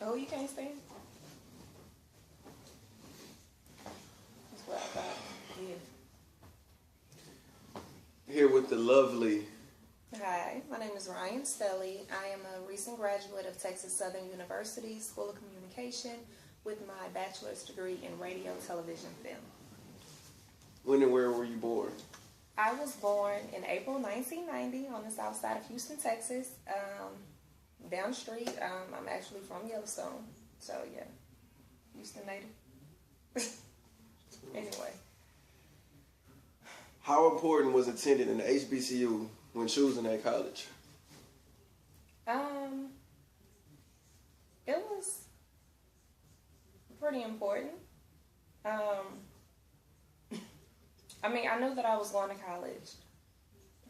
Oh, you can't stand? That's what I thought. Yeah. Here with the lovely. Hi, my name is Rion Stelly. I am a recent graduate of Texas Southern University School of Communication with my bachelor's degree in radio, television, film. When and where were you born? I was born in April 1990 on the south side of Houston, Texas. Down the street. I'm actually from Yellowstone. So, yeah. Houston native. Anyway. How important was attending an HBCU when choosing that college? It was pretty important. I mean, I knew that I was going to college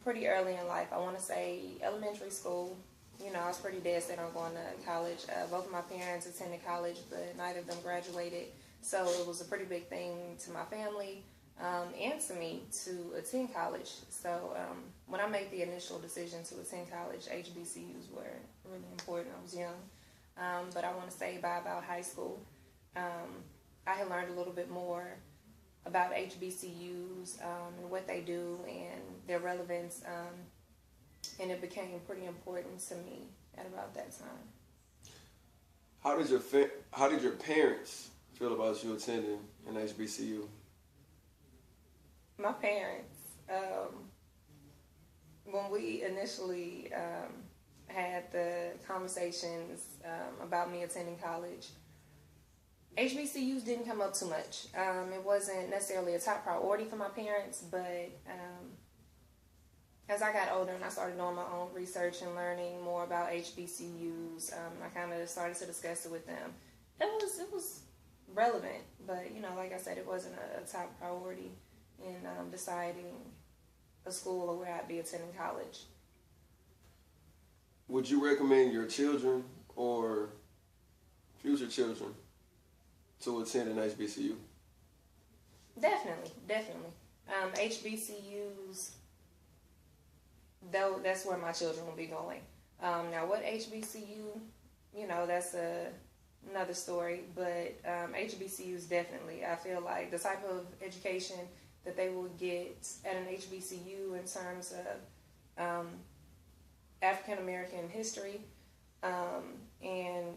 pretty early in life. I want to say elementary school. You know, I was pretty dead set on going to college. Both of my parents attended college, but neither of them graduated. So it was a pretty big thing to my family and to me to attend college. So when I made the initial decision to attend college, HBCUs were really important. I was young. But I want to say by about high school, I had learned a little bit more about HBCUs and what they do and their relevance, and it became pretty important to me at about that time. How did your parents feel about you attending an HBCU? My parents, when we initially had the conversations about me attending college, HBCUs didn't come up too much. It wasn't necessarily a top priority for my parents, but as I got older and I started doing my own research and learning more about HBCUs, I kind of started to discuss it with them. It was relevant, but you know, like I said, it wasn't a top priority in deciding a school or where I'd be attending college. Would you recommend your children or future children to attend an HBCU? Definitely. HBCUs, though, that's where my children will be going. Now, what HBCU, you know, that's another story, but HBCUs definitely. I feel like the type of education that they will get at an HBCU in terms of African American history and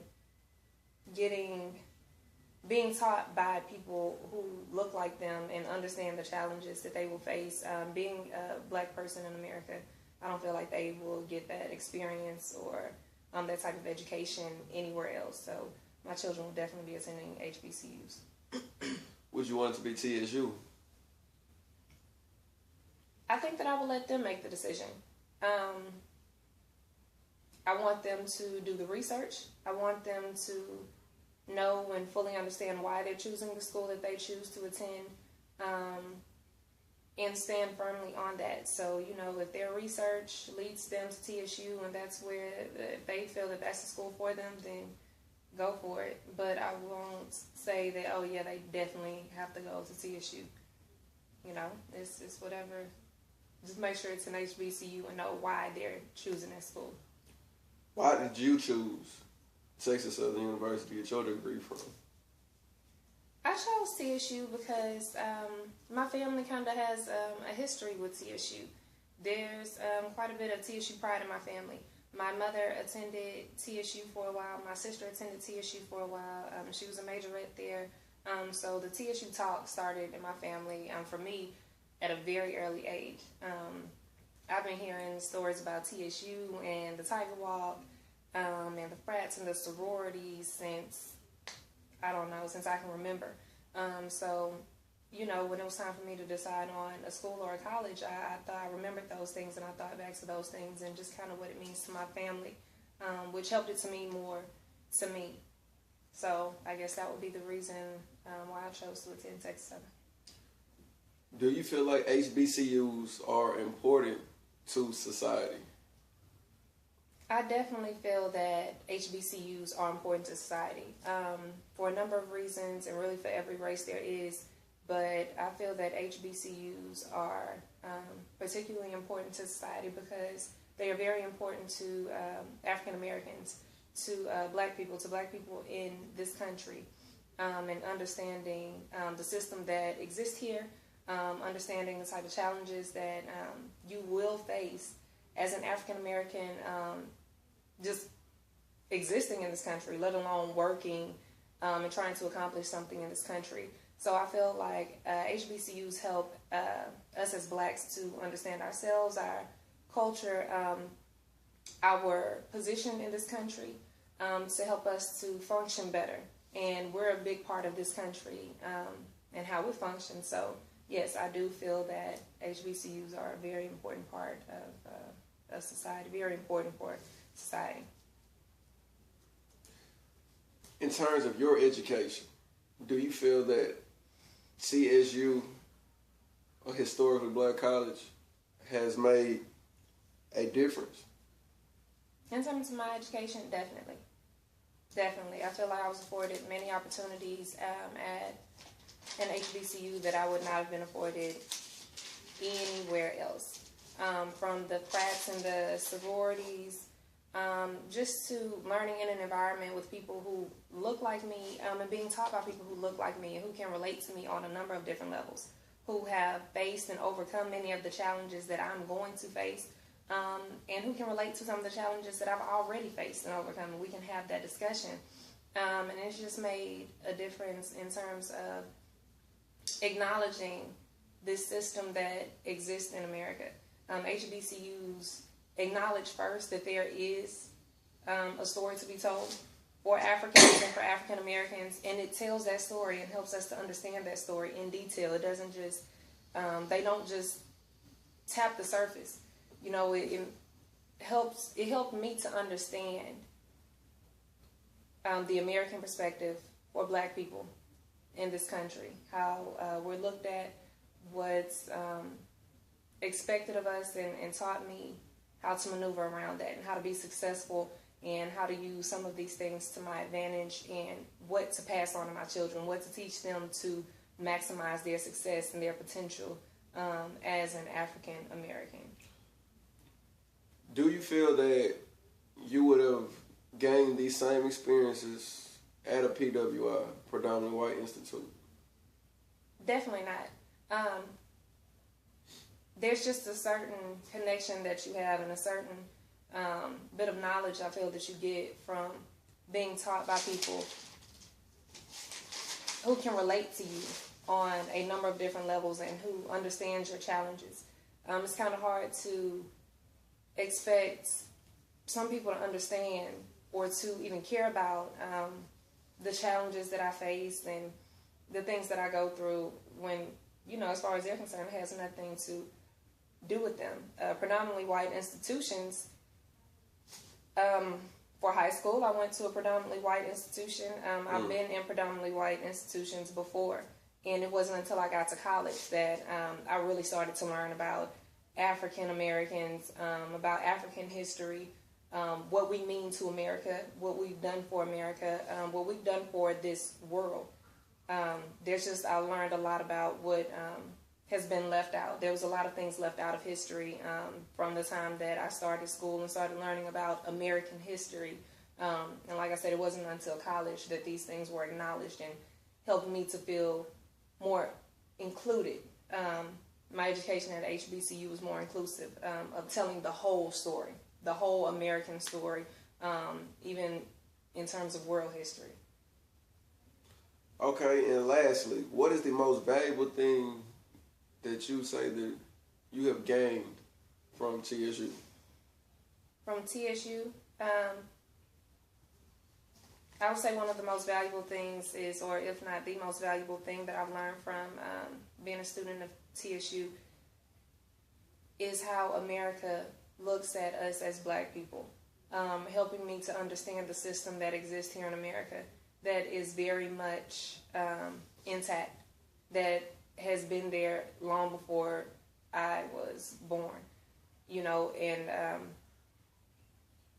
being taught by people who look like them and understand the challenges that they will face. Being a black person in America, I don't feel like they will get that experience or that type of education anywhere else. So my children will definitely be attending HBCUs. Would you want it to be TSU? I think that I will let them make the decision. I want them to do the research. I want them to know and fully understand why they're choosing the school that they choose to attend, and stand firmly on that. So, you know, if their research leads them to TSU and that's where they feel that that's the school for them, then go for it. But I won't say that, oh yeah, they definitely have to go to TSU. You know, it's whatever. Just make sure it's an HBCU and know why they're choosing that school. Why did you choose Texas Southern University to get your degree from? I chose TSU because my family kind of has a history with TSU. There's quite a bit of TSU pride in my family. My mother attended TSU for a while. My sister attended TSU for a while. She was a majorette there. So the TSU talk started in my family, for me, at a very early age. I've been hearing stories about TSU and the Tiger Walk and the frats and the sororities since I can remember. So, you know, when it was time for me to decide on a school or a college, I thought I remembered those things and I thought back to those things and just kind of what it means to my family, which helped it to mean more to me. So I guess that would be the reason why I chose to attend Texas Southern. Do you feel like HBCUs are important to society? I definitely feel that HBCUs are important to society for a number of reasons, and really for every race there is. But I feel that HBCUs are particularly important to society because they are very important to African Americans. to black people in this country, and understanding the system that exists here, understanding the type of challenges that you will face as an African American, just existing in this country, let alone working and trying to accomplish something in this country. So I feel like HBCUs help us as blacks to understand ourselves, our culture, our position in this country, to help us to function better. And we're a big part of this country and how we function. So yes, I do feel that HBCUs are a very important part of society, very important for society. In terms of your education, do you feel that CSU, a historically black college, has made a difference? In terms of my education, definitely. Definitely. I feel like I was afforded many opportunities at an HBCU that I would not have been afforded anywhere else. From the frats and the sororities, just to learning in an environment with people who look like me, and being taught by people who look like me and who can relate to me on a number of different levels, who have faced and overcome many of the challenges that I'm going to face, and who can relate to some of the challenges that I've already faced and overcome. And we can have that discussion. And it's just made a difference in terms of acknowledging this system that exists in America. HBCUs acknowledge first that there is a story to be told for Africans and for African Americans, and it tells that story and helps us to understand that story in detail. It doesn't just, they don't just tap the surface. You know, it helped me to understand the American perspective for black people in this country, how we're looked at, what's expected of us, and taught me how to maneuver around that and how to be successful and how to use some of these things to my advantage and what to pass on to my children, what to teach them to maximize their success and their potential as an African American. Do you feel that you would have gained these same experiences at a PWI, predominantly white institute? Definitely not. There's just a certain connection that you have and a certain bit of knowledge I feel that you get from being taught by people who can relate to you on a number of different levels and who understands your challenges. It's kind of hard to expect some people to understand or to even care about the challenges that I face and the things that I go through when, you know, as far as they're concerned, it has nothing to do with them. Predominantly white institutions. For high school, I went to a predominantly white institution. I've been in predominantly white institutions before, and it wasn't until I got to college that I really started to learn about African Americans, about African history, what we mean to America, what we've done for America, what we've done for this world. I learned a lot about what has been left out. There was a lot of things left out of history from the time that I started school and started learning about American history. And like I said, it wasn't until college that these things were acknowledged and helped me to feel more included. My education at HBCU was more inclusive of telling the whole story, the whole American story, even in terms of world history. Okay, and lastly, what is the most valuable thing that you say that you have gained from TSU? From TSU, I would say one of the most valuable things is, or if not the most valuable thing that I've learned from being a student of TSU, is how America looks at us as black people, helping me to understand the system that exists here in America that is very much intact, that has been there long before I was born, you know, and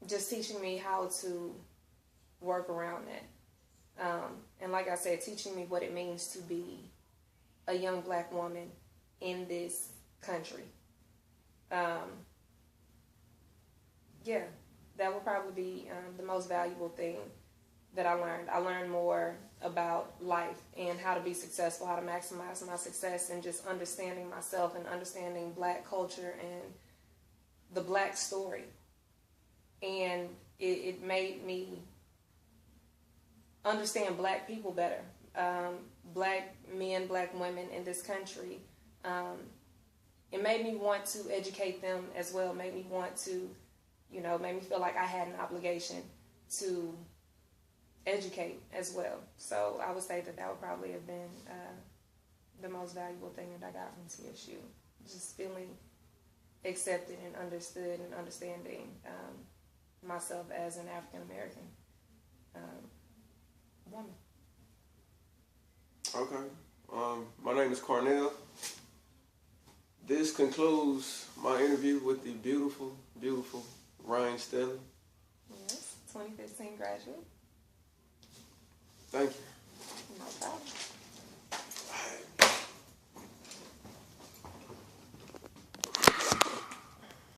just teaching me how to work around that. And like I said, teaching me what it means to be a young black woman in this country. Yeah, that would probably be the most valuable thing that I learned. I learned more about life and how to be successful, how to maximize my success, and just understanding myself and understanding Black culture and the Black story. And it made me understand Black people better. Black men, Black women in this country. It made me want to educate them as well. Made me want to, made me feel like I had an obligation to educate as well. So I would say that would probably have been the most valuable thing that I got from TSU. Just feeling accepted and understood and understanding myself as an African American woman. Okay. My name is Cornell. This concludes my interview with the beautiful, beautiful Rion Stelly. Yes, 2015 graduate. Thank you.